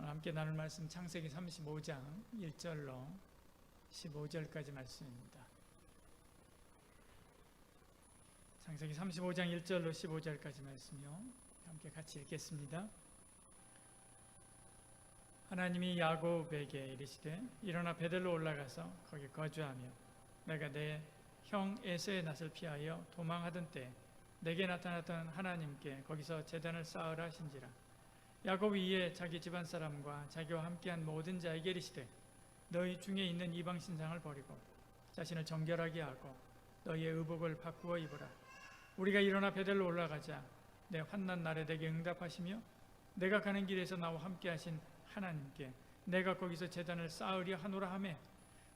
함께 나눌 말씀 창세기 35장 1절로 15절까지 말씀입니다. 창세기 35장 1절로 15절까지 말씀이요. 함께 같이 읽겠습니다. 하나님이 야곱에게 이르시되 일어나 베델로 올라가서 거기 거주하며 내가 내 형 에서의 낯을 피하여 도망하던 때 내게 나타났던 하나님께 거기서 제단을 쌓으라 하신지라. 야곱이 이에 자기 집안 사람과 자기와 함께한 모든 자에게 이르시되 너희 중에 있는 이방 신상을 버리고 자신을 정결하게 하고 너희의 의복을 바꾸어 입으라. 우리가 일어나 베델로 올라가자. 내 환난 날에 내게 응답하시며 내가 가는 길에서 나와 함께하신 하나님께 내가 거기서 제단을 쌓으려 하노라 하매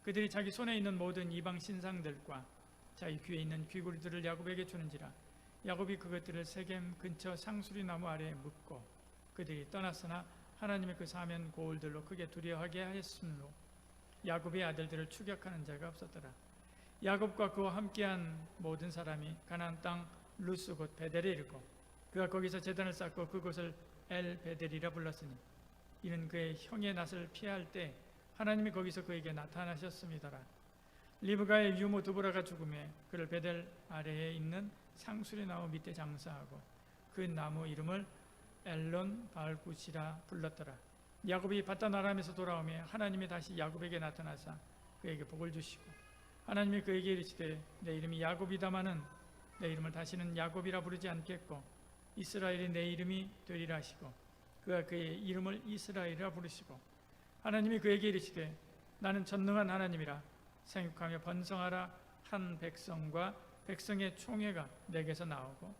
그들이 자기 손에 있는 모든 이방 신상들과 자기 귀에 있는 귀굴들을 야곱에게 주는지라. 야곱이 그것들을 세겜 근처 상수리 나무 아래에 묻고 그들이 떠났으나 하나님의 그 사면 고울들로 크게 두려워하게 하였으므로 야곱의 아들들을 추격하는 자가 없었더라. 야곱과 그와 함께한 모든 사람이 가나안 땅 루스 곧 베델에 이르고 그가 거기서 제단을 쌓고 그곳을 엘 베델이라 불렀으니 이는 그의 형의 낯을 피할 때 하나님이 거기서 그에게 나타나셨음이더라. 리브가의 유모 두보라가 죽음에 그를 베델 아래에 있는 상수리 나무 밑에 장사하고 그 나무 이름을 엘론 바알굿이라 불렀더라. 야곱이 바단 아람에서 돌아오며 하나님이 다시 야곱에게 나타나사 그에게 복을 주시고 하나님이 그에게 이르시되 내 이름이 야곱이다마는 내 이름을 다시는 야곱이라 부르지 않겠고 이스라엘이 내 이름이 되리라 하시고 그가 그의 이름을 이스라엘이라 부르시고 하나님이 그에게 이르시되 나는 전능한 하나님이라. 생육하며 번성하라 한 백성과 백성의 총회가 내게서 나오고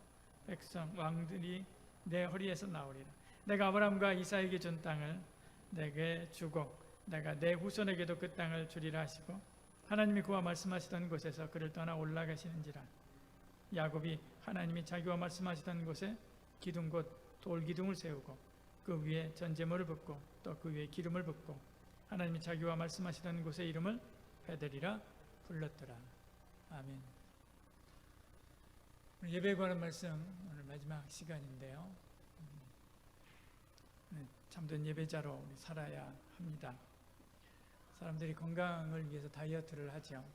백성 왕들이 내 허리에서 나오리라. 내가 아브라함과 이삭에게 준 땅을 내게 주고 내가 내 후손에게도 그 땅을 주리라 하시고 하나님이 그와 말씀하시던 곳에서 그를 떠나 올라가시는지라. 야곱이 하나님이 자기와 말씀하시던 곳에 기둥 곧 돌기둥을 세우고 그 위에 전제물을 붓고 또 그 위에 기름을 붓고 하나님이 자기와 말씀하시던 곳의 이름을 베델이라 불렀더라. 아멘. 예배에 관한 말씀 오늘 마지막 시간인데요. 참된 예배자로 우리 살아야 합니다. 사람들이 건강을 위해서 다이어트를 하죠.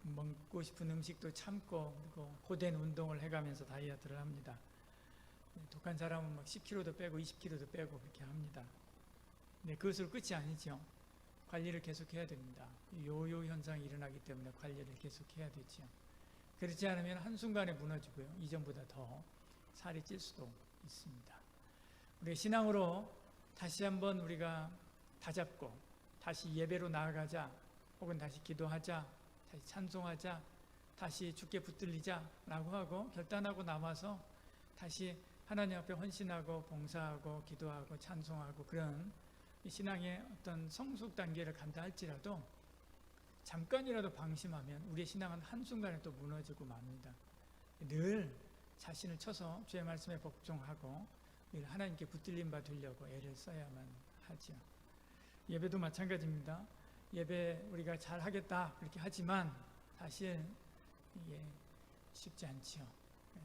먹고 싶은 음식도 참고 그리고 고된 운동을 해가면서 다이어트를 합니다. 독한 사람은 막 10kg도 빼고 20kg도 빼고 그렇게 합니다. 근데 그것으로 끝이 아니죠. 관리를 계속해야 됩니다. 요요 현상이 일어나기 때문에 관리를 계속해야 되죠. 그렇지 않으면 한순간에 무너지고요. 이전보다 더 살이 찔 수도 있습니다. 우리 신앙으로 다시 한번 우리가 다잡고 다시 예배로 나아가자, 혹은 다시 기도하자, 다시 찬송하자, 다시 주께 붙들리자 라고 하고 결단하고 남아서 다시 하나님 앞에 헌신하고 봉사하고 기도하고 찬송하고 그런 신앙의 어떤 성숙 단계를 간다 할지라도 잠깐이라도 방심하면 우리의 신앙은 한순간에 또 무너지고 맙니다. 늘 자신을 쳐서 주의 말씀에 복종하고 늘 하나님께 붙들림 받으려고 애를 써야만 하죠. 예배도 마찬가지입니다. 예배 우리가 잘 하겠다 그렇게 하지만 사실 이게 쉽지 않죠.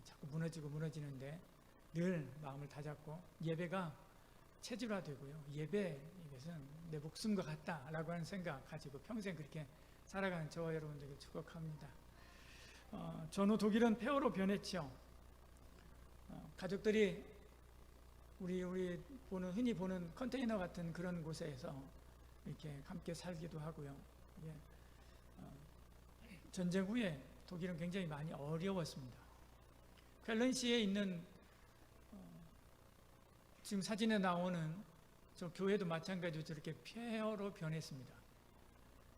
자꾸 무너지는데 늘 마음을 다잡고 예배가 체질화되고요. 예배 이것은 내 목숨과 같다라고 하는 생각 가지고 평생 그렇게 살아가는 저와 여러분들에게 축복합니다. 전후 독일은 폐허로 변했죠. 가족들이 우리 흔히 보는 컨테이너 같은 그런 곳에서 이렇게 함께 살기도 하고요. 전쟁 후에 독일은 굉장히 많이 어려웠습니다. 쾰른시에 있는 지금 사진에 나오는 저 교회도 마찬가지로 저렇게 폐허로 변했습니다.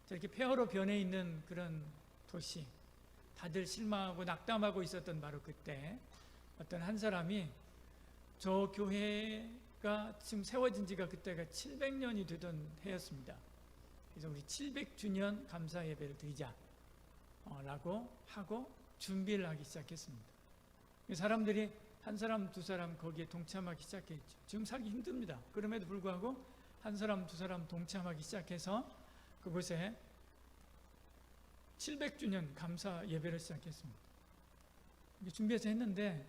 저렇게 폐허로 변해 있는 그런 도시, 다들 실망하고 낙담하고 있었던 바로 그때 어떤 한 사람이 저 교회가 지금 세워진 지가 그때가 700년이 되던 해였습니다. 그래서 우리 700주년 감사 예배를 드리자 라고 하고 준비를 하기 시작했습니다. 사람들이 한 사람 두 사람 거기에 동참하기 시작했죠. 지금 살기 힘듭니다. 그럼에도 불구하고 한 사람 두 사람 동참하기 시작해서 그곳에 700주년 감사 예배를 시작했습니다. 준비해서 했는데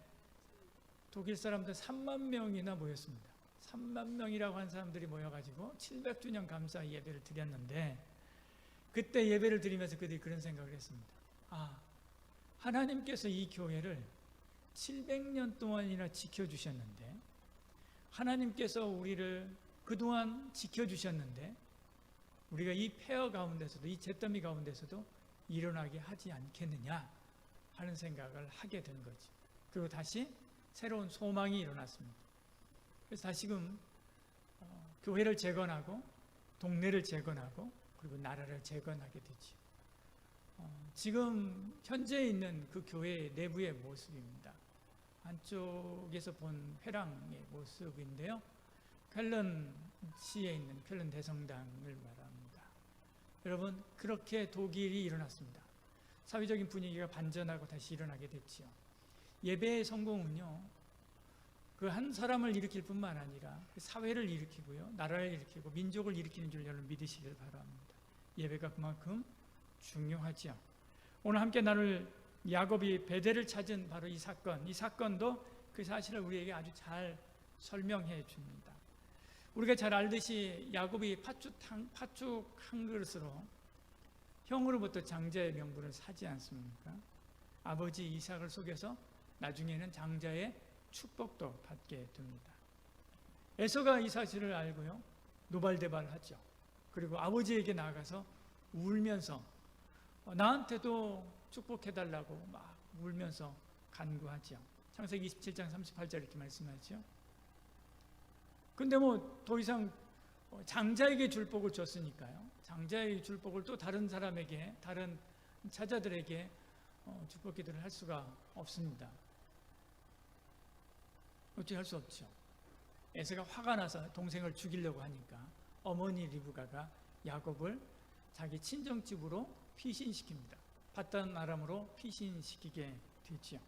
독일 사람들 3만 명이나 모였습니다. 3만 명이라고 한 사람들이 모여가지고 700주년 감사 예배를 드렸는데, 그때 예배를 드리면서 그들이 그런 생각을 했습니다. 하나님께서 이 교회를 700년 동안이나 지켜주셨는데, 하나님께서 우리를 그동안 지켜주셨는데, 우리가 이 폐허 가운데서도, 이 잿더미 가운데서도 일어나게 하지 않겠느냐 하는 생각을 하게 된 거지. 그리고 다시 새로운 소망이 일어났습니다. 그래서 다시금 교회를 재건하고 동네를 재건하고 그리고 나라를 재건하게 되죠. 지금 현재 있는 그 교회의 내부의 모습입니다. 한쪽에서 본 회랑의 모습인데요. 쾰른시에 있는 쾰른 대성당을 말합니다. 여러분, 그렇게 독일이 일어났습니다. 사회적인 분위기가 반전하고 다시 일어나게 됐지요. 예배의 성공은요, 그 한 사람을 일으킬 뿐만 아니라 사회를 일으키고요, 나라를 일으키고 민족을 일으키는 줄 여러분 믿으시길 바랍니다. 예배가 그만큼 중요하지요. 오늘 함께 나눌 야곱이 베델을 찾은 바로 이 사건도 그 사실을 우리에게 아주 잘 설명해 줍니다. 우리가 잘 알듯이 야곱이 팥죽 한 그릇으로 형으로부터 장자의 명분을 사지 않습니까? 아버지 이삭을 속여서 나중에는 장자의 축복도 받게 됩니다. 에서가 이 사실을 알고요, 노발대발하죠. 그리고 아버지에게 나가서 울면서 나한테도 축복해달라고 막 울면서 간구하죠. 창세기 27장 38절 이렇게 말씀하죠. 근데 뭐 더 이상 장자에게 줄 복을 줬으니까요, 장자의 줄 복을 또 다른 사람에게, 다른 자자들에게 축복 기도를 할 수가 없습니다. 어떻게 할 수 없죠. 에서가 화가 나서 동생을 죽이려고 하니까 어머니 리브가가 야곱을 자기 친정집으로 피신시킵니다. 밧단 아람으로 피신시키게 되지요.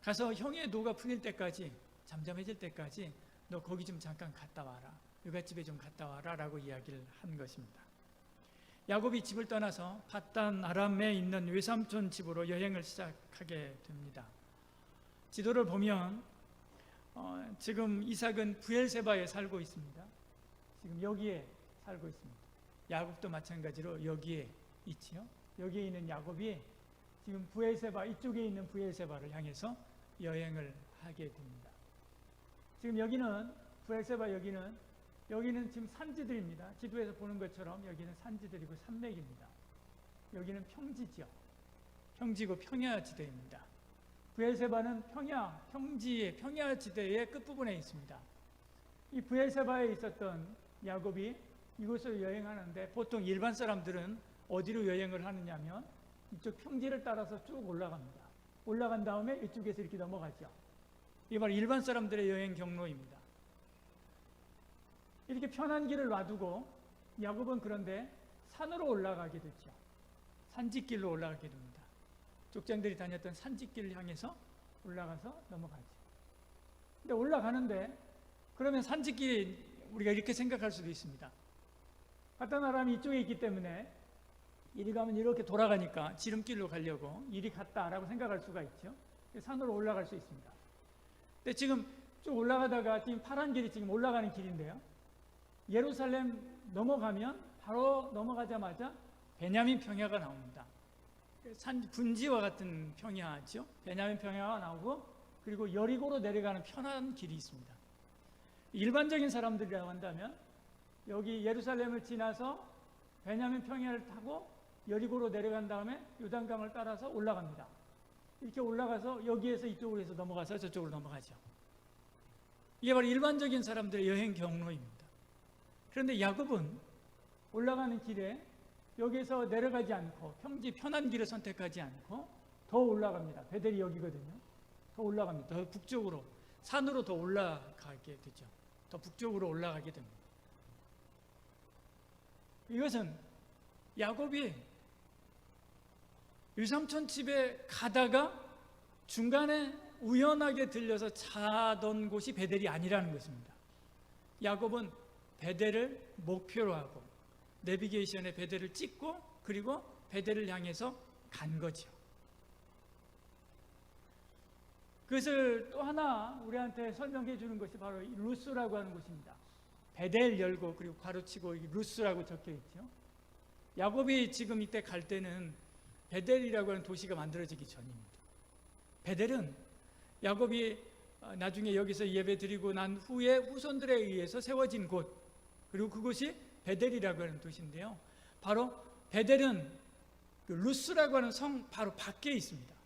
가서 형의 노가 풀릴 때까지, 잠잠해질 때까지 너 거기 좀 잠깐 갔다 와라, 여갓집에 좀 갔다 와라 라고 이야기를 한 것입니다. 야곱이 집을 떠나서 밧단 아람에 있는 외삼촌 집으로 여행을 시작하게 됩니다. 지도를 보면 지금 이삭은 브엘세바에 살고 있습니다. 지금 여기에 살고 있습니다. 야곱도 마찬가지로 여기에 있지요. 여기에 있는 야곱이 지금 브엘세바, 이쪽에 있는 브엘세바를 향해서 여행을 하게 됩니다. 지금 여기는 브엘세바, 여기는 지금 산지들입니다. 지도에서 보는 것처럼 여기는 산지들이고 산맥입니다. 여기는 평지죠. 평지고 평야지대입니다. 브엘세바는 평지의 평야지대의 끝부분에 있습니다. 이 브엘세바에 있었던 야곱이 이곳을 여행하는데, 보통 일반 사람들은 어디로 여행을 하느냐면 이쪽 평지를 따라서 쭉 올라갑니다. 올라간 다음에 이쪽에서 이렇게 넘어가죠. 이게 바로 일반 사람들의 여행 경로입니다. 이렇게 편한 길을 놔두고 야곱은 그런데 산으로 올라가게 됐죠. 산지길로 올라가게 됩니다. 족장들이 다녔던 산지길을 향해서 올라가서 넘어가죠. 근데 올라가는데, 그러면 산지길이 우리가 이렇게 생각할 수도 있습니다. 밧단 아람이 이쪽에 있기 때문에 이리 가면 이렇게 돌아가니까 지름길로 가려고 이리 갔다라고 생각할 수가 있죠. 산으로 올라갈 수 있습니다. 근데 지금 쭉 올라가다가 지금 파란 길이 지금 올라가는 길인데요, 예루살렘 넘어가면 바로 넘어가자마자 베냐민 평야가 나옵니다. 분지와 같은 평야죠. 베냐민 평야가 나오고, 그리고 여리고로 내려가는 편한 길이 있습니다. 일반적인 사람들이라고 한다면 여기 예루살렘을 지나서 베냐민 평야를 타고 여리고로 내려간 다음에 요단강을 따라서 올라갑니다. 이렇게 올라가서 여기에서 이쪽으로 해서 넘어가서 저쪽으로 넘어가죠. 이게 바로 일반적인 사람들의 여행 경로입니다. 그런데 야곱은 올라가는 길에 여기에서 내려가지 않고 평지 편한 길을 선택하지 않고 더 올라갑니다. 베델이 여기거든요. 더 올라갑니다. 더 북쪽으로, 산으로 더 올라가게 되죠. 더 북쪽으로 올라가게 됩니다. 이것은 야곱이 유삼촌 집에 가다가 중간에 우연하게 들려서 자던 곳이 베델이 아니라는 것입니다. 야곱은 베델을 목표로 하고 내비게이션에 베델을 찍고 그리고 베델을 향해서 간 거죠. 그것을 또 하나 우리한테 설명해 주는 것이 바로 루스라고 하는 곳입니다. 베델 열고 그리고 괄호치고 루스라고 적혀 있죠. 야곱이 지금 이때 갈 때는 베델이라고 하는 도시가 만들어지기 전입니다. 베델은 야곱이 나중에 여기서 예배 드리고 난 후에 후손들에 의해서 세워진 곳, 그리고 그곳이 베델이라고 하는 도시인데요. 바로 베델은 그 루스라고 하는 성 바로 밖에 있습니다.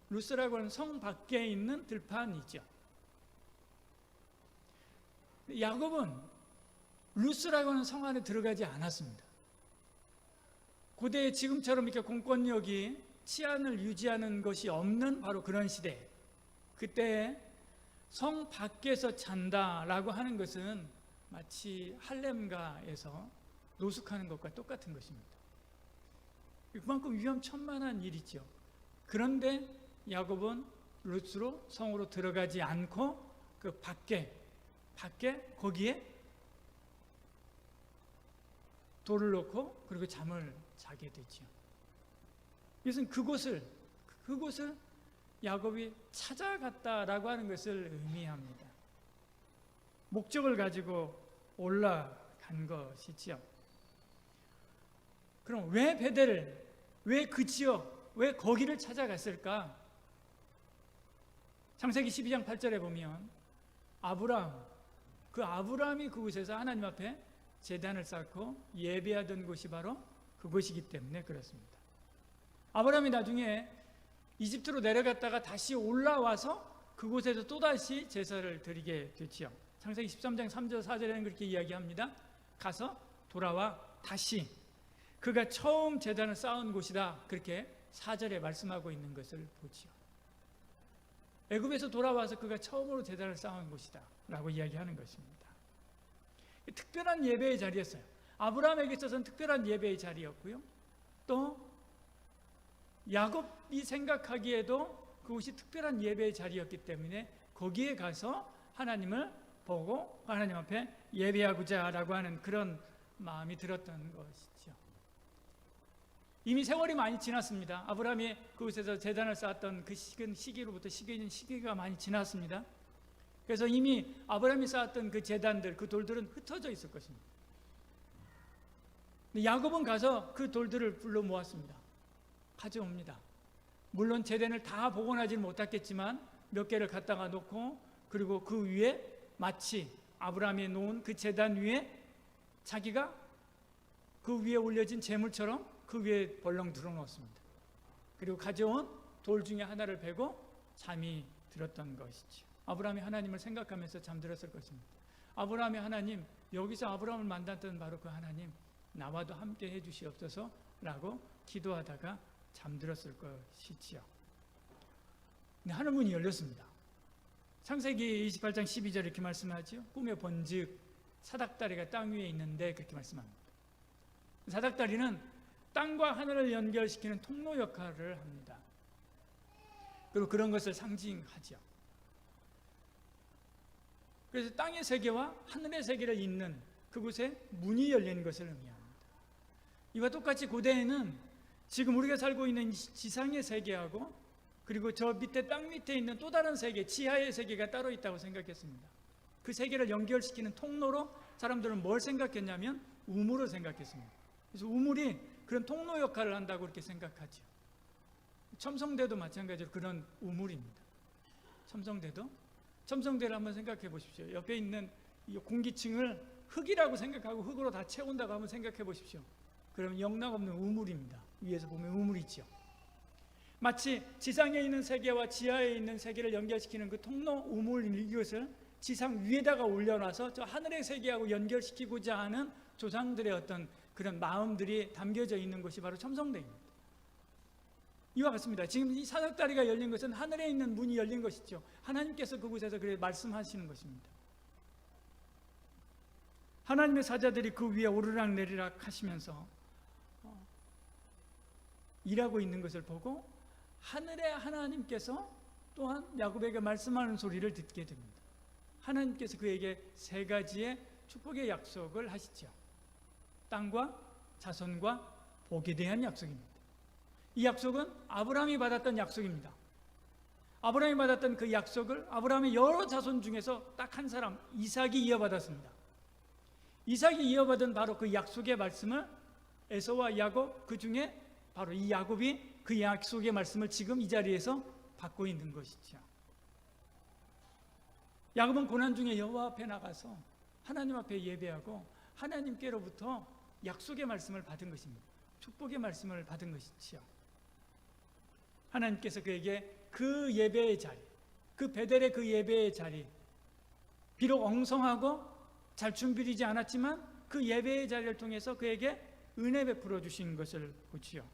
루스라고 하는 성 밖에 있는 들판이죠. 야곱은 루스라고 하는 성 안에 들어가지 않았습니다. 고대에 지금처럼 이렇게 공권력이 치안을 유지하는 것이 없는 바로 그런 시대, 그때 성 밖에서 잔다라고 하는 것은 마치 할렘가에서 노숙하는 것과 똑같은 것입니다. 그만큼 위험천만한 일이죠. 그런데 야곱은 루스로 성으로 들어가지 않고 그 밖에 거기에 돌을 놓고 그리고 잠을 자게 되죠. 이것은 그곳을 야곱이 찾아갔다라고 하는 것을 의미합니다. 목적을 가지고 올라간 것이지요. 그럼 왜 베델을, 왜 그 지역, 왜 거기를 찾아갔을까? 창세기 12장 8절에 보면 아브라함이 그곳에서 하나님 앞에 제단을 쌓고 예배하던 곳이 바로 그곳이기 때문에 그렇습니다. 아브라함이 나중에 이집트로 내려갔다가 다시 올라와서 그곳에서 또다시 제사를 드리게 되지요. 창세기 13장 3절 4절에는 그렇게 이야기합니다. 가서 돌아와 다시 그가 처음 제단을 쌓은 곳이다, 그렇게 4절에 말씀하고 있는 것을 보지요. 애굽에서 돌아와서 그가 처음으로 제단을 쌓은 곳이다 라고 이야기하는 것입니다. 특별한 예배의 자리였어요. 아브라함에게 있어서는 특별한 예배의 자리였고요, 또 야곱이 생각하기에도 그곳이 특별한 예배의 자리였기 때문에 거기에 가서 하나님을 보고 하나님 앞에 예배하고자 라고 하는 그런 마음이 들었던 것이죠. 이미 세월이 많이 지났습니다. 아브라함이 그곳에서 제단을 쌓았던 그 시기로부터 시기가 많이 지났습니다. 그래서 이미 아브라함이 쌓았던 그 제단들, 그 돌들은 흩어져 있을 것입니다. 야곱은 가서 그 돌들을 불러 모았습니다. 가져옵니다. 물론 제단을 다 복원하지는 못했겠지만 몇 개를 갖다가 놓고, 그리고 그 위에 마치 아브라함이 놓은 그 제단 위에 자기가 그 위에 올려진 제물처럼 그 위에 벌렁 들어놓았습니다. 그리고 가져온 돌 중에 하나를 베고 잠이 들었던 것이죠. 아브라함이 하나님을 생각하면서 잠들었을 것입니다. 아브라함의 하나님, 여기서 아브라함을 만났던 바로 그 하나님, 나와도 함께 해주시옵소서 라고 기도하다가 잠들었을 것이지요. 하늘문이 열렸습니다. 창세기 28장 12절 이렇게 말씀하죠. 꿈에 본즉 사닥다리가 땅 위에 있는데, 그렇게 말씀합니다. 사닥다리는 땅과 하늘을 연결시키는 통로 역할을 합니다. 그리고 그런 것을 상징하죠. 그래서 땅의 세계와 하늘의 세계를 잇는 그곳에 문이 열린 것을 의미합니다. 이와 똑같이 고대에는 지금 우리가 살고 있는 지상의 세계하고 그리고 저 밑에 땅 밑에 있는 또 다른 세계, 지하의 세계가 따로 있다고 생각했습니다. 그 세계를 연결시키는 통로로 사람들은 뭘 생각했냐면 우물을 생각했습니다. 그래서 우물이 그런 통로 역할을 한다고 그렇게 생각하죠. 첨성대도 마찬가지로 그런 우물입니다. 첨성대를 한번 생각해 보십시오. 옆에 있는 이 공기층을 흙이라고 생각하고 흙으로 다 채운다고 한번 생각해 보십시오. 그러면 영락없는 우물입니다. 위에서 보면 우물이죠. 마치 지상에 있는 세계와 지하에 있는 세계를 연결시키는 그 통로 우물, 이것을 지상 위에다가 올려놔서 저 하늘의 세계하고 연결시키고자 하는 조상들의 어떤 그런 마음들이 담겨져 있는 것이 바로 첨성대입니다. 이와 같습니다. 지금 이 사닥다리가 열린 것은 하늘에 있는 문이 열린 것이죠. 하나님께서 그곳에서 그렇게 말씀하시는 것입니다. 하나님의 사자들이 그 위에 오르락 내리락 하시면서 일하고 있는 것을 보고 하늘의 하나님께서 또한 야곱에게 말씀하는 소리를 듣게 됩니다. 하나님께서 그에게 세 가지의 축복의 약속을 하시죠. 땅과 자손과 복에 대한 약속입니다. 이 약속은 아브라함이 받았던 약속입니다. 아브라함이 받았던 그 약속을 아브라함의 여러 자손 중에서 딱 한 사람, 이삭이 이어받았습니다. 이삭이 이어받은 바로 그 약속의 말씀을 에서와 야곱, 그 중에 바로 이 야곱이 그 약속의 말씀을 지금 이 자리에서 받고 있는 것이죠. 야곱은 고난 중에 여호와 앞에 나가서 하나님 앞에 예배하고 하나님께로부터 약속의 말씀을 받은 것입니다. 축복의 말씀을 받은 것이지요. 하나님께서 그에게 그 예배의 자리, 그 베델의 그 예배의 자리, 비록 엉성하고 잘 준비되지 않았지만 그 예배의 자리를 통해서 그에게 은혜 베풀어 주신 것을 보지요.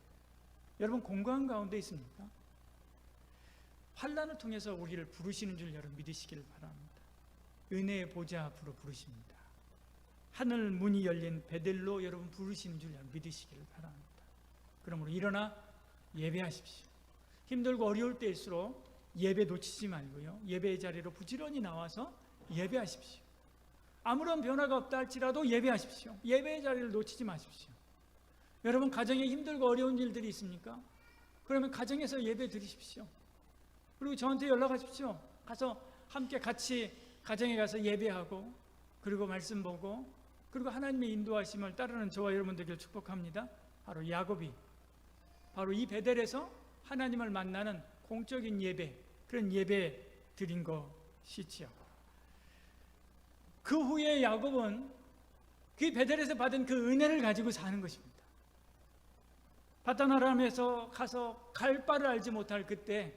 여러분, 공고한 가운데 있습니까? 환난을 통해서 우리를 부르시는 줄 여러분 믿으시길 바랍니다. 은혜의 보좌 앞으로 부르십니다. 하늘 문이 열린 베델로 여러분 부르시는 줄 여러분 믿으시길 바랍니다. 그러므로 일어나 예배하십시오. 힘들고 어려울 때일수록 예배 놓치지 말고요, 예배의 자리로 부지런히 나와서 예배하십시오. 아무런 변화가 없다 할지라도 예배하십시오. 예배의 자리를 놓치지 마십시오. 여러분, 가정에 힘들고 어려운 일들이 있습니까? 그러면 가정에서 예배 드리십시오. 그리고 저한테 연락하십시오. 가서 함께 같이 가정에 가서 예배하고, 그리고 말씀 보고, 그리고 하나님의 인도하심을 따르는 저와 여러분들을 축복합니다. 바로 야곱이 바로 이 베델에서 하나님을 만나는 공적인 예배, 그런 예배 드린 것이지요. 그 후에 야곱은 그 베델에서 받은 그 은혜를 가지고 사는 것입니다. 바단 아람에서 가서 갈 바를 알지 못할 그때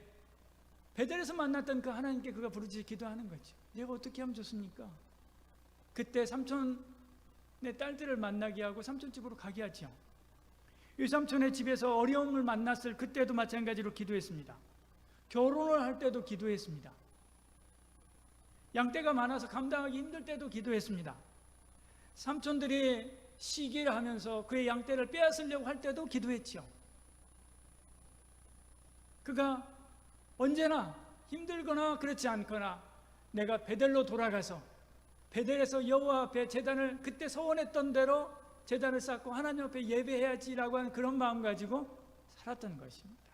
베델에서 만났던 그 하나님께 그가 부르짖어 기도하는 거죠. 내가 어떻게 하면 좋습니까? 그때 삼촌의 딸들을 만나게 하고 삼촌 집으로 가게 하죠. 이 삼촌의 집에서 어려움을 만났을 그때도 마찬가지로 기도했습니다. 결혼을 할 때도 기도했습니다. 양떼가 많아서 감당하기 힘들 때도 기도했습니다. 삼촌들이 시기를 하면서 그의 양떼를 빼앗으려고 할 때도 기도했죠. 그가 언제나 힘들거나 그렇지 않거나 내가 베델로 돌아가서 베델에서 여호와 앞에 제단을, 그때 서원했던 대로 제단을 쌓고 하나님 앞에 예배해야지라고 하는 그런 마음 가지고 살았던 것입니다.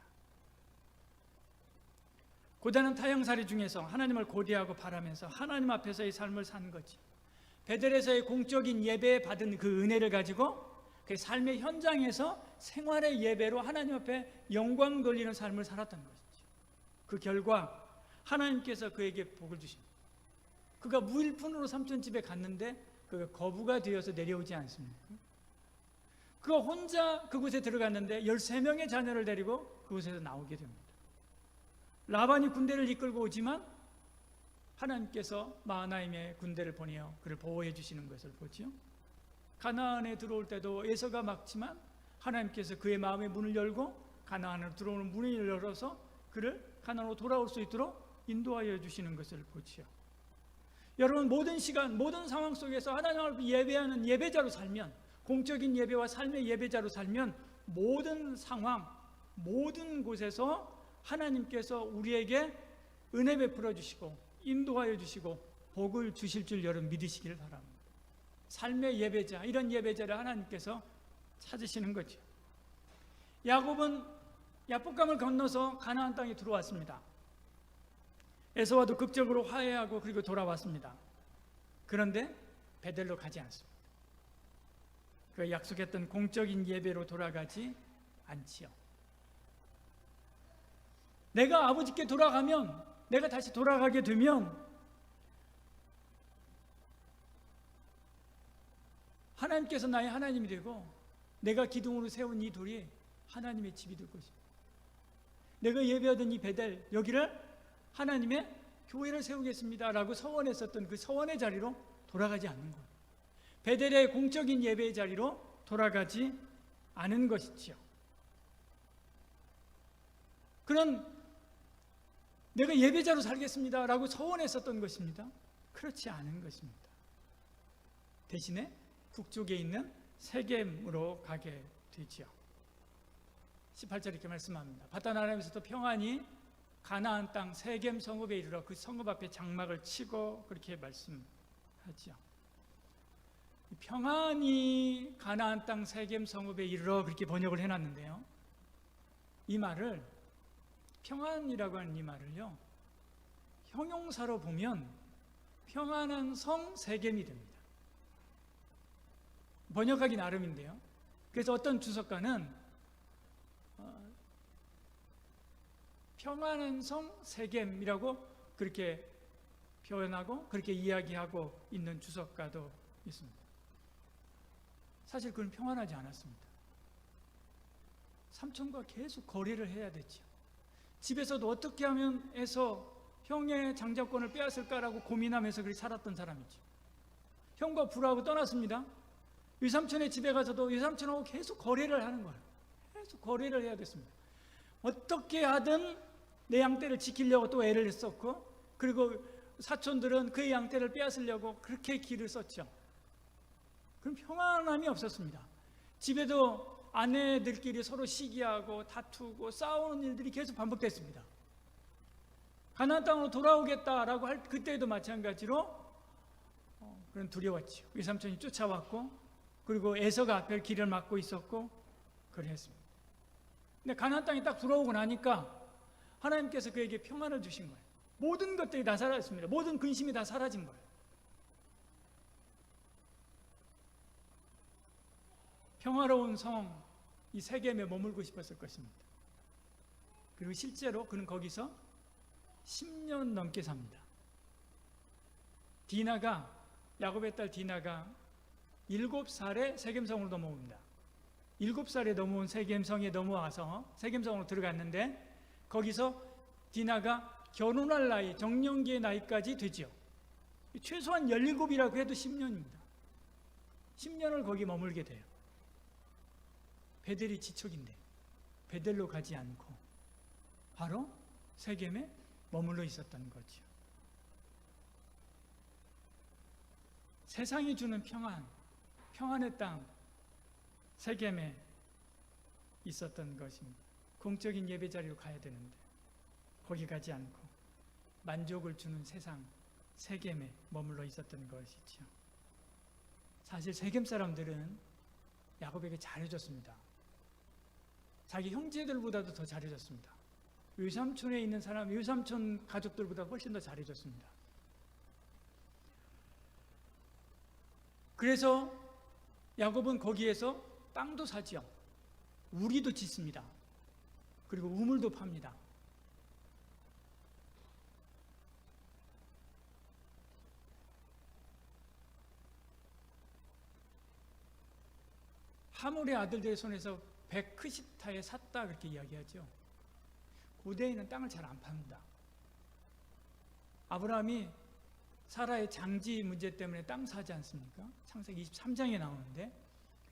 고단한 타향살이 중에서 하나님을 고대하고 바라면서 하나님 앞에서의 삶을 사는 거지. 베델에서의 공적인 예배에 받은 그 은혜를 가지고 그 삶의 현장에서 생활의 예배로 하나님 앞에 영광 돌리는 삶을 살았던 것이죠. 그 결과 하나님께서 그에게 복을 주십니다. 그가 무일푼으로 삼촌 집에 갔는데 그가 거부가 되어서 내려오지 않습니까? 그가 혼자 그곳에 들어갔는데 13명의 자녀를 데리고 그곳에서 나오게 됩니다. 라반이 군대를 이끌고 오지만 하나님께서 마하나임의 군대를 보내어 그를 보호해 주시는 것을 보죠. 가나안에 들어올 때도 에서가 막지만 하나님께서 그의 마음의 문을 열고 가나안으로 들어오는 문을 열어서 그를 가나안으로 돌아올 수 있도록 인도하여 주시는 것을 보죠. 여러분, 모든 시간, 모든 상황 속에서 하나님을 예배하는 예배자로 살면, 공적인 예배와 삶의 예배자로 살면 모든 상황, 모든 곳에서 하나님께서 우리에게 은혜 베풀어 주시고 인도하여 주시고 복을 주실 줄 여러분 믿으시길 바랍니다. 삶의 예배자, 이런 예배자를 하나님께서 찾으시는 거죠. 야곱은 야복강을 건너서 가나안 땅에 들어왔습니다. 에서와도 극적으로 화해하고 그리고 돌아왔습니다. 그런데 베델로 가지 않습니다. 그 약속했던 공적인 예배로 돌아가지 않지요. 내가 아버지께 돌아가면, 내가 다시 돌아가게 되면 하나님께서 나의 하나님이 되고 내가 기둥으로 세운 이 돌이 하나님의 집이 될 것입니다. 내가 예배하던 이 베델, 여기를 하나님의 교회를 세우겠습니다 라고 서원했었던 그 서원의 자리로 돌아가지 않는 거예요. 베델의 공적인 예배의 자리로 돌아가지 않은 것이지요. 그런 내가 예배자로 살겠습니다 라고 서원했었던 것입니다. 그렇지 않은 것입니다. 대신에 북쪽에 있는 세겜으로 가게 되지요. 18절 이렇게 말씀합니다. 바단 아람에서도 평안히 가나안 땅 세겜 성읍에 이르러 그 성읍 앞에 장막을 치고 그렇게 말씀하지요. 평안히 가나안 땅 세겜 성읍에 이르러 그렇게 번역을 해놨는데요. 이 말을, 평안이라고 하는 이 말을요, 형용사로 보면 평안한 성 세겜이 됩니다. 번역하기 나름인데요. 그래서 어떤 주석가는 평안한 성 세겜이라고 그렇게 표현하고 그렇게 이야기하고 있는 주석가도 있습니다. 사실 그건 평안하지 않았습니다. 삼촌과 계속 거래를 해야 됐죠. 집에서도 어떻게 하면 해서 형의 장자권을 빼앗을까라고 고민하면서 그렇게 살았던 사람이죠. 형과 불화하고 떠났습니다. 외삼촌의 집에 가서도 외삼촌하고 계속 거래를 하는 거예요. 계속 거래를 해야 됐습니다. 어떻게 하든 내 양떼를 지키려고 또 애를 썼고, 그리고 사촌들은 그의 양떼를 빼앗으려고 그렇게 길을 썼죠. 그럼 평안함이 없었습니다. 집에도 아내들끼리 서로 시기하고 다투고 싸우는 일들이 계속 반복됐습니다. 가나안 땅으로 돌아오겠다라고 할 그때도 마찬가지로 그런 두려웠죠. 외삼촌이 쫓아왔고, 그리고 에서가 앞에 길을 막고 있었고 그랬습니다. 근데 가나안 땅에 딱 돌아오고 나니까 하나님께서 그에게 평안을 주신 거예요. 모든 것들이 다 사라졌습니다. 모든 근심이 다 사라진 거예요. 평화로운 성, 이 세겜에 머물고 싶었을 것입니다. 그리고 실제로 그는 거기서 10년 넘게 삽니다. 디나가, 야곱의 딸 디나가 7살에 세겜성으로 넘어옵니다. 7살에 넘어온 세겜성에 넘어와서 세겜성으로 들어갔는데, 거기서 디나가 결혼할 나이, 정년기의 나이까지 되죠. 최소한 17이라고 해도 10년입니다. 10년을 거기 머물게 돼요. 베델이 지척인데 베델로 가지 않고 바로 세겜에 머물러 있었던 거죠. 세상이 주는 평안, 평안의 땅 세겜에 있었던 것입니다. 공적인 예배 자리로 가야 되는데 거기 가지 않고 만족을 주는 세상 세겜에 머물러 있었던 것이죠. 사실 세겜 사람들은 야곱에게 잘해줬습니다. 자기 형제들보다도 더 잘해줬습니다. 외삼촌에 있는 사람, 외삼촌 가족들보다 훨씬 더 잘해줬습니다. 그래서 야곱은 거기에서 땅도 사지요. 우리도 짓습니다. 그리고 우물도 팝니다. 하물의 아들들의 손에서 베크시타에 샀다 그렇게 이야기하죠. 고대에는 땅을 잘 안 팝니다. 아브라함이 사라의 장지 문제 때문에 땅 사지 않습니까? 창세기 23장에 나오는데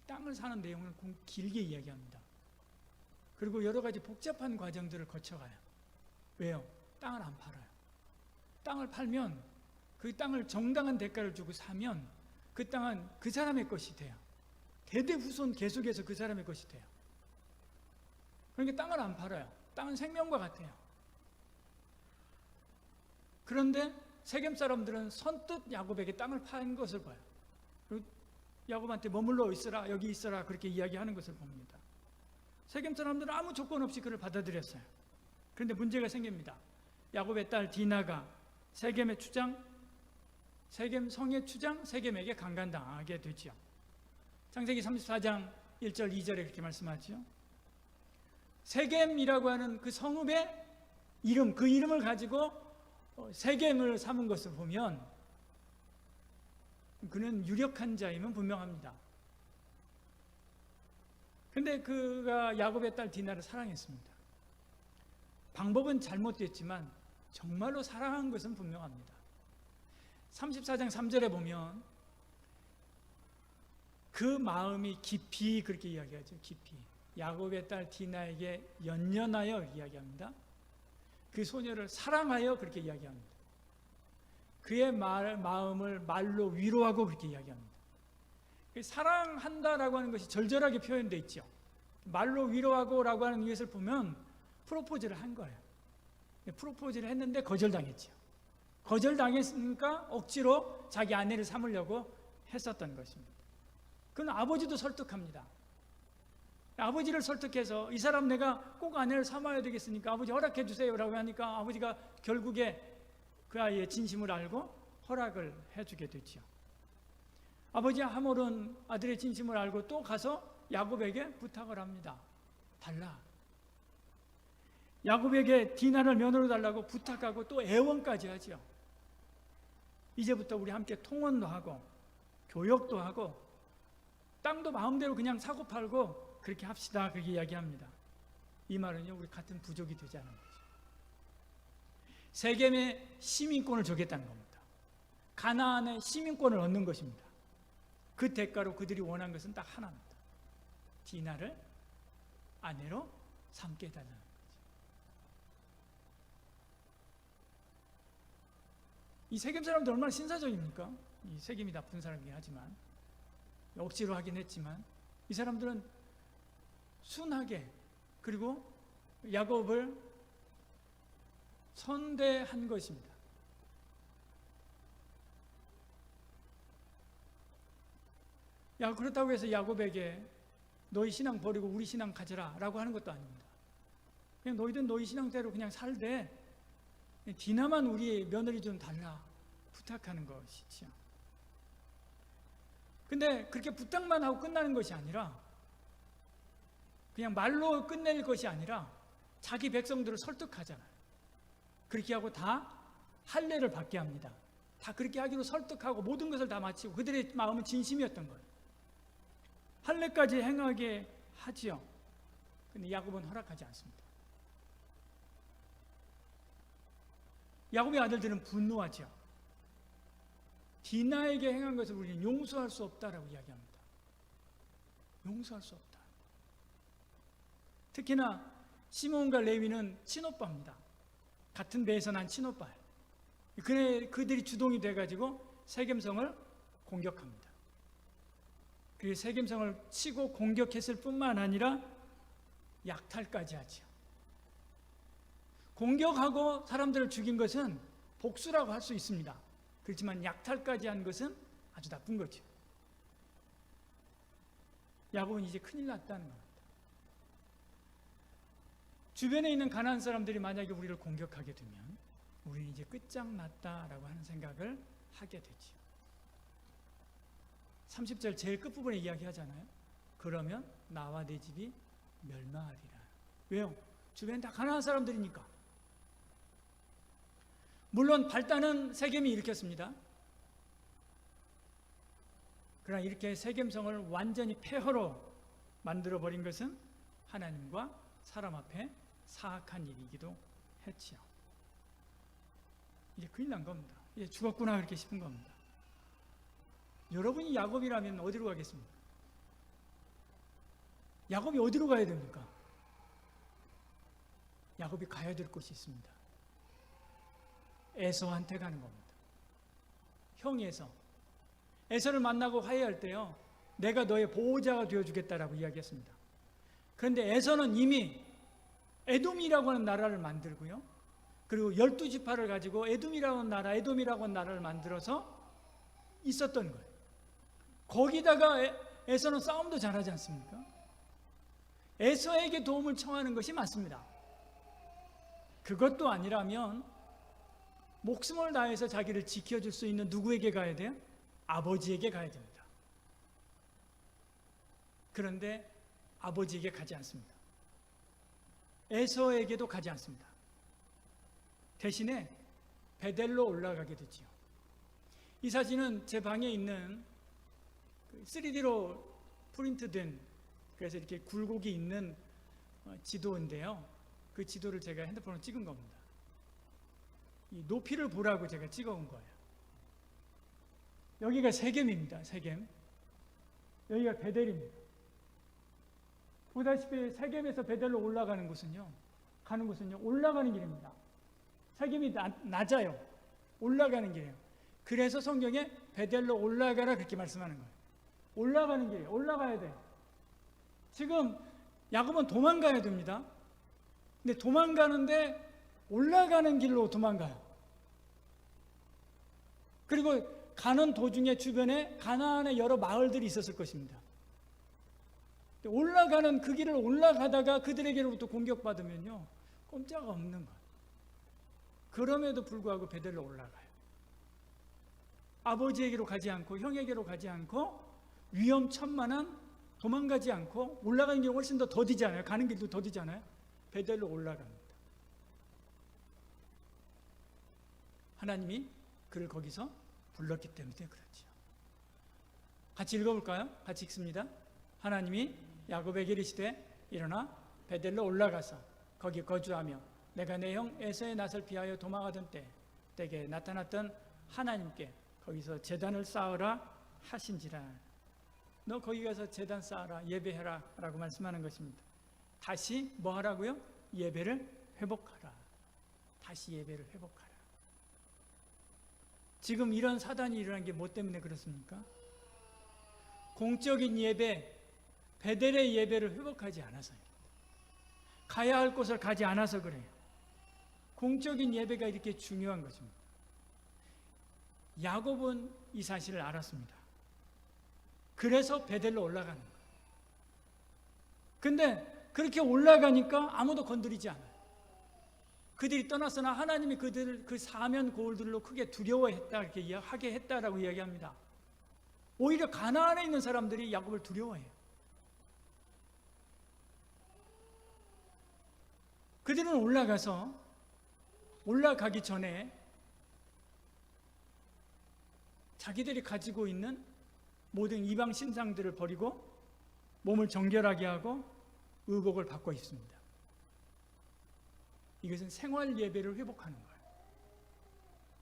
땅을 사는 내용을 길게 이야기합니다. 그리고 여러 가지 복잡한 과정들을 거쳐가요. 왜요? 땅을 안 팔아요. 땅을 팔면 그 땅을 정당한 대가를 주고 사면 그 땅은 그 사람의 것이 돼요. 대대후손 계속해서 그 사람의 것이 돼요. 그러니까 땅을 안 팔아요. 땅은 생명과 같아요. 그런데 세겜 사람들은 선뜻 야곱에게 땅을 판 것을 봐요. 그리고 야곱한테 머물러 있어라, 여기 있어라 그렇게 이야기하는 것을 봅니다. 세겜 사람들은 아무 조건 없이 그를 받아들였어요. 그런데 문제가 생깁니다. 야곱의 딸 디나가 세겜의 추장, 세겜 성의 추장 세겜에게 강간당하게 되지요. 창세기 34장 1절 2절에 그렇게 말씀하죠. 세겜이라고 하는 그 성읍의 이름, 그 이름을 가지고 세겜을 삼은 것을 보면 그는 유력한 자임은 분명합니다. 그런데 그가 야곱의 딸 디나를 사랑했습니다. 방법은 잘못됐지만 정말로 사랑한 것은 분명합니다. 34장 3절에 보면 그 마음이 깊이 그렇게 이야기하죠. 깊이. 야곱의 딸 디나에게 연연하여 이야기합니다. 그 소녀를 사랑하여 그렇게 이야기합니다. 그의 마음을 말로 위로하고 그렇게 이야기합니다. 사랑한다라고 하는 것이 절절하게 표현되어 있죠. 말로 위로하고 라고 하는 이것을 보면 프로포즈를 한 거예요. 프로포즈를 했는데 거절당했죠. 거절당했으니까 억지로 자기 아내를 삼으려고 했었던 것입니다. 그건 아버지도 설득합니다. 아버지를 설득해서 이 사람 내가 꼭 아내를 삼아야 되겠으니까 아버지 허락해 주세요 라고 하니까 아버지가 결국에 그 아이의 진심을 알고 허락을 해주게 되죠. 아버지 하몰은 아들의 진심을 알고 또 가서 야곱에게 부탁을 합니다. 달라. 야곱에게 디나를 며느리로 달라고 부탁하고 또 애원까지 하죠. 이제부터 우리 함께 통혼도 하고 교역도 하고 땅도 마음대로 그냥 사고 팔고 그렇게 합시다. 그렇게 이야기합니다. 이 말은요, 우리 같은 부족이 되자는 거죠. 세겜의 시민권을 주겠다는 겁니다. 가나안의 시민권을 얻는 것입니다. 그 대가로 그들이 원한 것은 딱 하나입니다. 디나를 아내로 삼게 해달라는 거죠. 이 세겜 사람들 얼마나 신사적입니까? 이 세겜이 나쁜 사람이긴 하지만, 억지로 하긴 했지만, 이 사람들은 순하게, 그리고 야곱을 선대한 것입니다. 그렇다고 해서 야곱에게 너희 신앙 버리고 우리 신앙 가져라 라고 하는 것도 아닙니다. 그냥 너희든 너희 신앙대로 그냥 살되 디나만 우리 며느리 좀 달라 부탁하는 것이지요. 근데 그렇게 부탁만 하고 끝나는 것이 아니라, 그냥 말로 끝낼 것이 아니라 자기 백성들을 설득하잖아요. 그렇게 하고 다 할례를 받게 합니다. 다 그렇게 하기로 설득하고 모든 것을 다 마치고 그들의 마음은 진심이었던 거예요. 할례까지 행하게 하지요. 근데 야곱은 허락하지 않습니다. 야곱의 아들들은 분노하죠. 디나에게 행한 것을 우리는 용서할 수 없다라고 이야기합니다. 용서할 수 없다. 특히나 시몬과 레위는 친오빠입니다. 같은 배에서 난 친오빠예요. 그들이 주동이 돼가지고 세겜성을 공격합니다. 그 세겜성을 치고 공격했을 뿐만 아니라 약탈까지 하죠. 공격하고 사람들을 죽인 것은 복수라고 할 수 있습니다. 그렇지만 약탈까지 한 것은 아주 나쁜 거죠. 야곱은 이제 큰일 났다는 겁니다. 주변에 있는 가나안 사람들이 만약에 우리를 공격하게 되면 우리는 이제 끝장났다라고 하는 생각을 하게 되죠. 30절 제일 끝부분에 이야기하잖아요. 그러면 나와 내 집이 멸망하리라. 왜요? 주변에 다 가나안 사람들이니까. 물론 발단은 세겜이 일으켰습니다. 그러나 이렇게 세겜성을 완전히 폐허로 만들어버린 것은 하나님과 사람 앞에 사악한 일이기도 했지요. 이제 큰일 난 겁니다. 이제 죽었구나 그렇게 싶은 겁니다. 여러분이 야곱이라면 어디로 가겠습니까? 야곱이 어디로 가야 됩니까? 야곱이 가야 될 곳이 있습니다. 에서한테 가는 겁니다. 형 에서. 에서를 만나고 화해할 때요, 내가 너의 보호자가 되어주겠다라고 이야기했습니다. 그런데 에서는 이미 에돔이라고 하는 나라를 만들고요, 그리고 12지파를 가지고 에돔이라고 하는 나라를 만들어서 있었던 거예요. 거기다가 에서는 싸움도 잘하지 않습니까? 에서에게 도움을 청하는 것이 맞습니다. 그것도 아니라면 목숨을 다해서 자기를 지켜줄 수 있는 누구에게 가야 돼요? 아버지에게 가야 됩니다. 그런데 아버지에게 가지 않습니다. 에서에게도 가지 않습니다. 대신에 베델로 올라가게 되지요. 이 사진은 제 방에 있는 3D로 프린트된, 그래서 이렇게 굴곡이 있는 지도인데요. 그 지도를 제가 핸드폰으로 찍은 겁니다. 이 높이를 보라고 제가 찍어온 거예요. 여기가 세겜입니다. 세겜. 여기가 베델입니다. 보다시피 세겜에서 베델로 올라가는 곳은요, 올라가는 길입니다. 세겜이 낮아요. 올라가는 길이에요. 그래서 성경에 베델로 올라가라 그렇게 말씀하는 거예요. 올라가는 길이에요. 올라가야 돼요. 지금 야곱은 도망가야 됩니다. 근데 도망가는데 올라가는 길로 도망가요. 그리고 가는 도중에 주변에 가나안의 여러 마을들이 있었을 것입니다. 올라가는 그 길을 올라가다가 그들에게로부터 공격받으면요, 꼼짝 없는 거예요. 그럼에도 불구하고 베델로 올라가요. 아버지에게로 가지 않고 형에게로 가지 않고 위험천만한 도망가지 않고 올라가는 게 훨씬 더 더디잖아요. 가는 길도 더디잖아요. 베델로 올라갑니다. 하나님이 그를 거기서 불렀기 때문에 그렇죠. 같이 읽어볼까요? 같이 읽습니다. 하나님이 야곱에게 이르시되 일어나 베델로 올라가서 거기 거주하며 내가 내 형 에서의 낯을 피하여 도망하던 때 때에 나타났던 하나님께 거기서 제단을 쌓으라 하신지라. 너 거기 가서 제단 쌓아라, 예배해라 라고 말씀하는 것입니다. 다시 뭐 하라고요? 예배를 회복하라. 다시 예배를 회복하라. 지금 이런 사단이 일어난 게 뭐 때문에 그렇습니까? 공적인 예배, 베델의 예배를 회복하지 않아서요. 가야 할 곳을 가지 않아서 그래요. 공적인 예배가 이렇게 중요한 것입니다. 야곱은 이 사실을 알았습니다. 그래서 베델로 올라가는 거예요. 근데 그렇게 올라가니까 아무도 건드리지 않아요. 그들이 떠났으나 하나님이 그들을 그 사면 고울들로 크게 두려워했다, 이렇게 하게 했다라고 이야기합니다. 오히려 가나안에 있는 사람들이 야곱을 두려워해요. 그들은 올라가기 전에 자기들이 가지고 있는 모든 이방 신상들을 버리고 몸을 정결하게 하고 의복을 바꿔 입습니다. 이것은 생활 예배를 회복하는 거예요.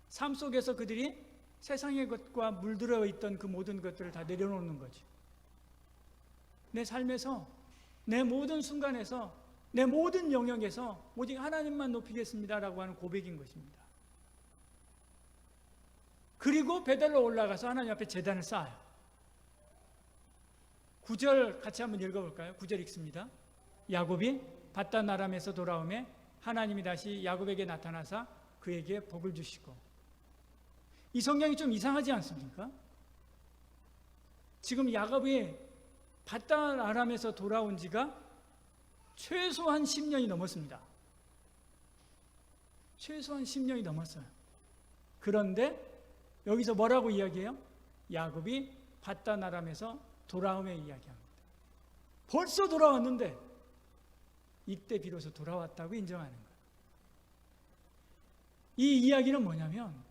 삶 속에서 그들이 세상의 것과 물들어 있던 그 모든 것들을 다 내려놓는 거죠. 내 삶에서, 내 모든 순간에서, 내 모든 영역에서 오직 하나님만 높이겠습니다라고 하는 고백인 것입니다. 그리고 베델로 올라가서 하나님 앞에 제단을 쌓아요. 9절 같이 한번 읽어볼까요? 9절 읽습니다. 야곱이 밧단 아람에서 돌아오매 하나님이 다시 야곱에게 나타나사 그에게 복을 주시고. 이 성경이 좀 이상하지 않습니까? 지금 야곱이 밧단 아람에서 돌아온 지가 최소한 10년이 넘었습니다. 최소한 10년이 넘었어요. 그런데 여기서 뭐라고 이야기해요? 야곱이 밧단 아람에서 돌아옴에 이야기합니다. 벌써 돌아왔는데 이때 비로소 돌아왔다고 인정하는 거예요. 이 이야기는 뭐냐면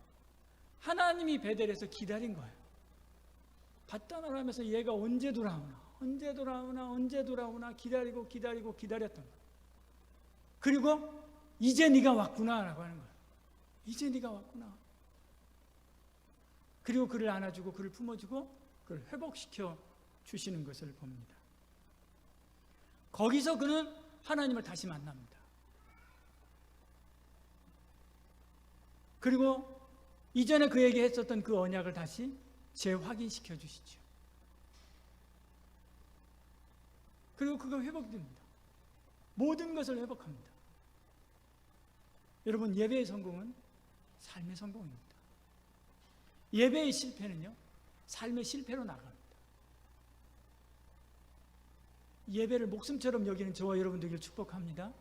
하나님이 베델에서 기다린 거예요. 밧단 아람에서 얘가 언제 돌아오나 기다렸던 거예요. 그리고 이제 네가 왔구나라고 하는 거예요. 이제 네가 왔구나. 그리고 그를 안아주고 그를 품어주고 그를 회복시켜 주시는 것을 봅니다. 거기서 그는 하나님을 다시 만납니다. 그리고 이전에 그에게 했었던 그 언약을 다시 재확인시켜 주시죠. 그리고 그가 회복됩니다. 모든 것을 회복합니다. 여러분, 예배의 성공은 삶의 성공입니다. 예배의 실패는요, 삶의 실패로 나갑니다. 예배를 목숨처럼 여기는 저와 여러분 되기를 축복합니다.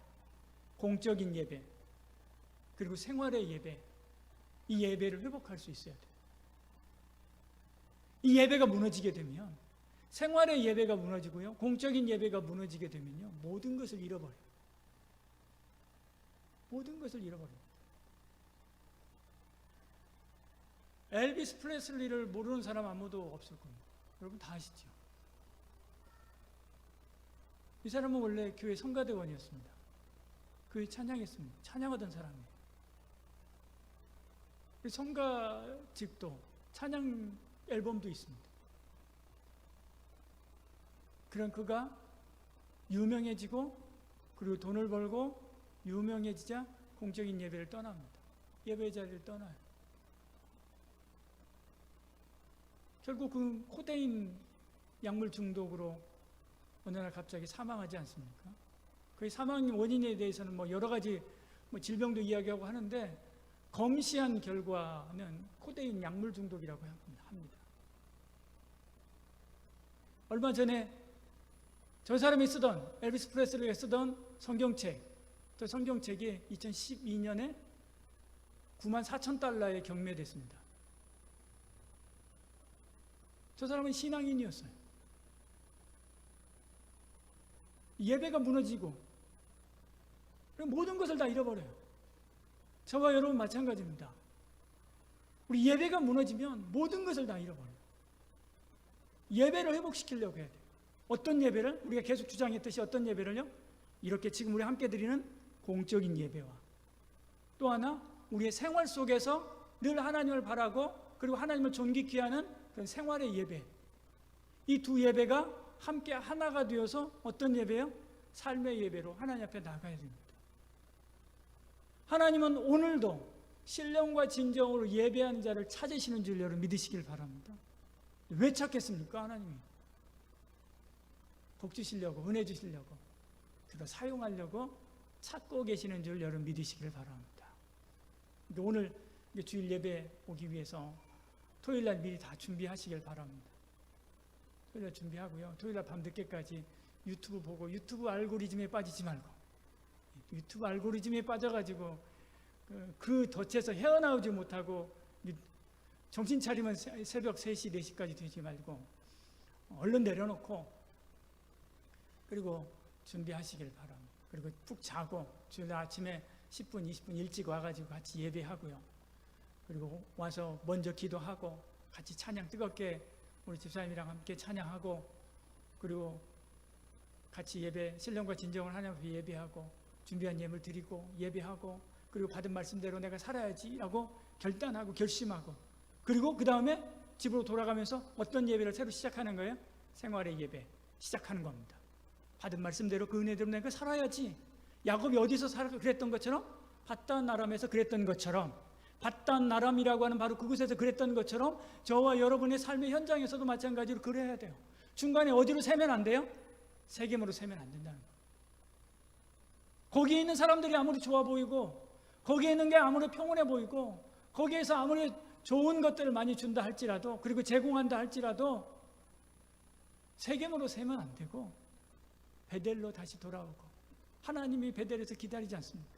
공적인 예배, 그리고 생활의 예배, 이 예배를 회복할 수 있어야 돼요. 이 예배가 무너지게 되면, 생활의 예배가 무너지고요, 공적인 예배가 무너지게 되면요, 모든 것을 잃어버려요. 모든 것을 잃어버립니다. 엘비스 프레슬리를 모르는 사람 아무도 없을 겁니다. 여러분 다 아시죠? 이 사람은 원래 교회 성가대원이었습니다. 교회 찬양했습니다. 찬양하던 사람이에요. 성가직도 찬양 앨범도 있습니다. 그런 그가 유명해지고 그리고 돈을 벌고 유명해지자 공적인 예배를 떠납니다. 예배 자리를 떠나요. 결국 그 코데인 약물 중독으로 어느 날 갑자기 사망하지 않습니까? 그 사망 원인에 대해서는 여러 가지 질병도 이야기하고 하는데 검시한 결과는 코데인 약물 중독이라고 합니다. 얼마 전에 저 사람이 쓰던, 엘비스 프레슬리가 쓰던 성경책, 저 성경책이 2012년에 $94,000에 경매됐습니다. 저 사람은 신앙인이었어요. 예배가 무너지고 모든 것을 다 잃어버려요. 저와 여러분 마찬가지입니다. 우리 예배가 무너지면 모든 것을 다 잃어버려요. 예배를 회복시키려고 해야 돼요. 어떤 예배를? 우리가 계속 주장했듯이 어떤 예배를요? 이렇게 지금 우리 함께 드리는 공적인 예배와 또 하나 우리의 생활 속에서 늘 하나님을 바라고 그리고 하나님을 존귀케 하는 그런 생활의 예배, 이 두 예배가 함께 하나가 되어서 어떤 예배요? 삶의 예배로 하나님 앞에 나가야 됩니다. 하나님은 오늘도 신령과 진정으로 예배하는 자를 찾으시는 줄 여러분 믿으시길 바랍니다. 왜 찾겠습니까? 하나님이 복 주시려고, 은혜 주시려고, 그거 사용하려고 찾고 계시는 줄 여러분 믿으시길 바랍니다. 오늘 주일 예배 오기 위해서 토요일날 미리 다 준비하시길 바랍니다. 토요일날 준비하고요, 토요일날 밤늦게까지 유튜브 보고, 유튜브 알고리즘에 빠지지 말고, 유튜브 알고리즘에 빠져가지고 그 덫에서 헤어나오지 못하고 정신 차리면 새벽 3시, 4시까지 되지 말고 얼른 내려놓고 그리고 준비하시길 바랍니다. 그리고 푹 자고 주일 아침에 10분, 20분 일찍 와가지고 같이 예배하고요. 그리고 와서 먼저 기도하고 같이 찬양 뜨겁게 우리 집사님이랑 함께 찬양하고 그리고 같이 예배, 신령과 진정을 하나님 앞에 예배하고 준비한 예물 드리고 예배하고 그리고 받은 말씀대로 내가 살아야지 라고 결단하고 결심하고 그리고 그 다음에 집으로 돌아가면서 어떤 예배를 새로 시작하는 거예요? 생활의 예배 시작하는 겁니다. 받은 말씀대로 그 은혜대로 내가 살아야지. 야곱이 어디서 그랬던 것처럼? 바단 아람에서 그랬던 것처럼, 바단 아람이라고 하는 바로 그곳에서 그랬던 것처럼 저와 여러분의 삶의 현장에서도 마찬가지로 그래야 돼요. 중간에 어디로 세면 안 돼요? 세겜으로 세면 안 된다는 거예요. 거기에 있는 사람들이 아무리 좋아 보이고 거기에 있는 게 아무리 평온해 보이고 거기에서 아무리 좋은 것들을 많이 준다 할지라도 그리고 제공한다 할지라도 세겜으로 세면 안 되고 베델로 다시 돌아오고 하나님이 베델에서 기다리지 않습니까?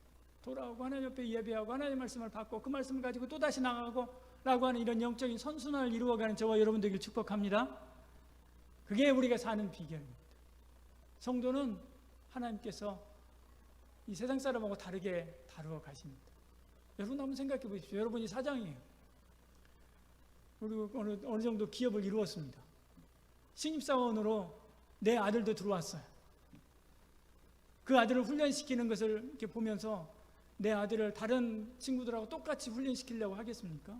돌아오고 하나님 옆에 예배하고 하나님의 말씀을 받고 그 말씀을 가지고 또다시 나가고 라고 하는 이런 영적인 선순환을 이루어가는 저와 여러분 되길 축복합니다. 그게 우리가 사는 비결입니다. 성도는 하나님께서 이 세상 사람하고 다르게 다루어 가십니다. 여러분 한번 생각해 보십시오. 여러분이 사장이에요. 그리고 어느 정도 기업을 이루었습니다. 신입사원으로 내 아들도 들어왔어요. 그 아들을 훈련시키는 것을 이렇게 보면서 내 아들을 다른 친구들하고 똑같이 훈련시키려고 하겠습니까?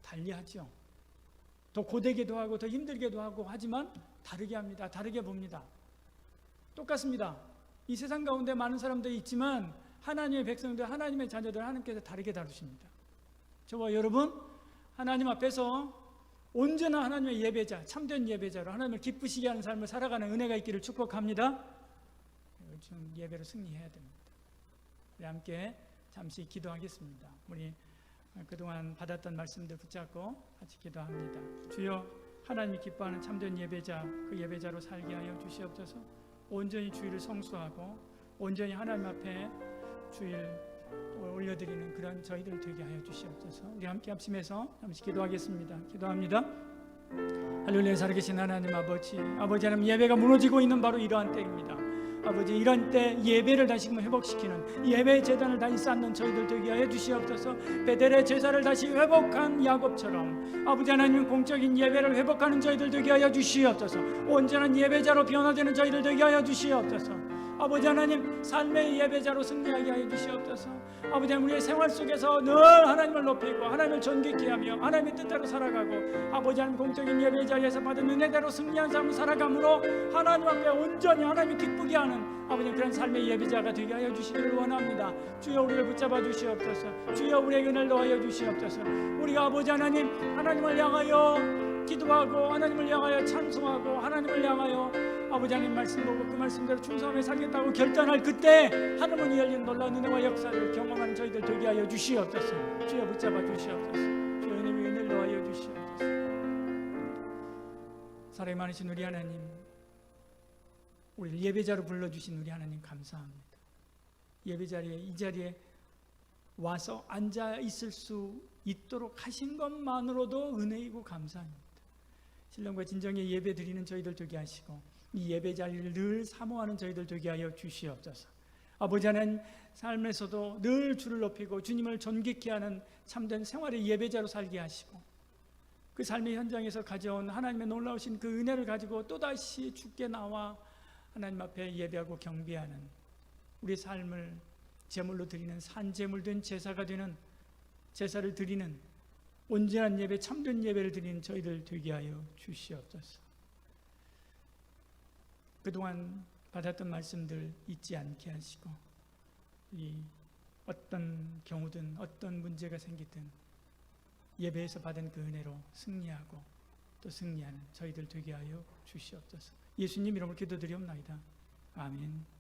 달리하죠. 더 고되게도 하고 더 힘들게도 하고 하지만 다르게 합니다. 다르게 봅니다. 똑같습니다. 이 세상 가운데 많은 사람들이 있지만 하나님의 백성들, 하나님의 자녀들 하나님께서 다르게 다루십니다. 저와 여러분 하나님 앞에서 온전한 하나님의 예배자, 참된 예배자로 하나님을 기쁘시게 하는 삶을 살아가는 은혜가 있기를 축복합니다. 요즘 예배로 승리해야 됩니다. 우리 함께 잠시 기도하겠습니다. 우리 그동안 받았던 말씀들 붙잡고 같이 기도합니다. 주여, 하나님이 기뻐하는 참된 예배자, 그 예배자로 살게 하여 주시옵소서. 온전히 주일을 성수하고 온전히 하나님 앞에 주일 올려드리는 그런 저희들 되게 하여 주시옵소서. 우리 함께 합심해서 잠시 기도하겠습니다. 기도합니다. 할렐루야. 살아계신 하나님 아버지, 아버지 하나님, 예배가 무너지고 있는 바로 이러한 때입니다. 아버지, 이런 때 예배를 다시금 회복시키는 예배 재단을 다시 쌓는 저희들 되게 하여 주시옵소서. 베델의 제사를 다시 회복한 야곱처럼 아버지 하나님, 공적인 예배를 회복하는 저희들 되게 하여 주시옵소서. 온전한 예배자로 변화되는 저희들 되게 하여 주시옵소서. 아버지 하나님, 삶의 예배자로 승리하게 하여 주시옵소서. 아버지 하나님, 우리의 생활 속에서 늘 하나님을 높이고 하나님을 존귀케 하며 하나님의 뜻대로 살아가고 아버지 하나님, 공적인 예배자리에서 받은 은혜대로 승리한 삶을 살아감으로 하나님 앞에 온전히 하나님이 기쁘게 하는 아버지 그런 삶의 예배자가 되게 하여 주시기를 원합니다. 주여, 우리를 붙잡아 주시옵소서. 주여, 우리에게 은혜를 더하여 주시옵소서. 우리가 아버지 하나님, 하나님을 향하여 기도하고 하나님을 향하여 찬송하고 하나님을 향하여 아버지 하나님 말씀 보고 그 말씀대로 충성하며 살겠다고 결단할 그때 하나님이 열린 놀라운 은혜와 역사를 경험하는 저희들 되게 하여 주시옵소서. 주여, 붙잡아 주시옵소서. 주여, 하나님의 은혜를 더하여 주시옵소서. 사랑이 많으신 우리 하나님, 우리를 예배자로 불러주신 우리 하나님 감사합니다. 예배자리에, 이 자리에 와서 앉아 있을 수 있도록 하신 것만으로도 은혜이고 감사합니다. 신령과 진정의 예배 드리는 저희들 되게 하시고 이 예배 자리를 늘 사모하는 저희들 되게 하여 주시옵소서. 아버지 하나님, 삶에서도 늘 주를 높이고 주님을 존귀케 하는 참된 생활의 예배자로 살게 하시고 그 삶의 현장에서 가져온 하나님의 놀라우신 그 은혜를 가지고 또다시 주께 나와 하나님 앞에 예배하고 경배하는 우리 삶을 제물로 드리는 산제물된 제사가 되는 제사를 드리는 온전한 예배, 참된 예배를 드리는 저희들 되게 하여 주시옵소서. 그동안 받았던 말씀들 잊지 않게 하시고 이 어떤 경우든 어떤 문제가 생기든 예배에서 받은 그 은혜로 승리하고 또 승리하는 저희들 되게 하여 주시옵소서. 예수님 이름으로 기도드리옵나이다. 아멘.